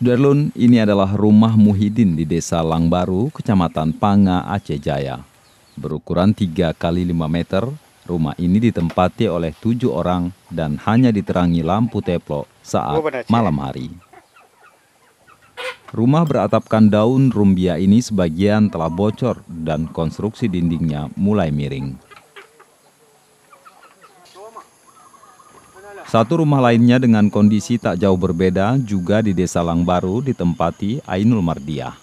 Sudarlun, ini adalah rumah Muhyiddin di Desa Langbaru, Kecamatan Panga, Aceh Jaya. Berukuran 3 kali 5 meter, rumah ini ditempati oleh 7 orang dan hanya diterangi lampu teplok saat malam hari. Rumah beratapkan daun rumbia ini sebagian telah bocor dan konstruksi dindingnya mulai miring. Satu rumah lainnya dengan kondisi tak jauh berbeda juga di Desa Langbaru ditempati Ainul Mardiah.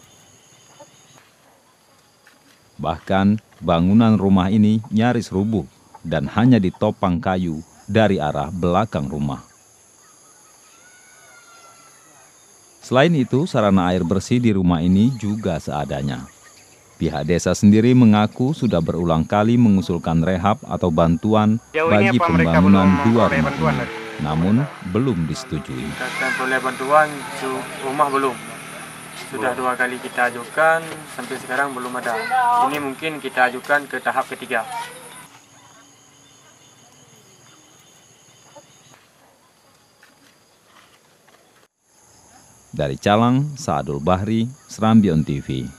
Bahkan bangunan rumah ini nyaris rubuh dan hanya ditopang kayu dari arah belakang rumah. Selain itu, sarana air bersih di rumah ini juga seadanya. Pihak desa sendiri mengaku sudah berulang kali mengusulkan rehab atau bantuan bagi pembangunan dua rumah ini, namun belum disetujui. Oleh bantuan rumah belum. Sudah 2 kali kita ajukan, sampai sekarang belum ada. Ini mungkin kita ajukan ke tahap ketiga. Dari Calang, Saadul Bahri, Serambi On TV.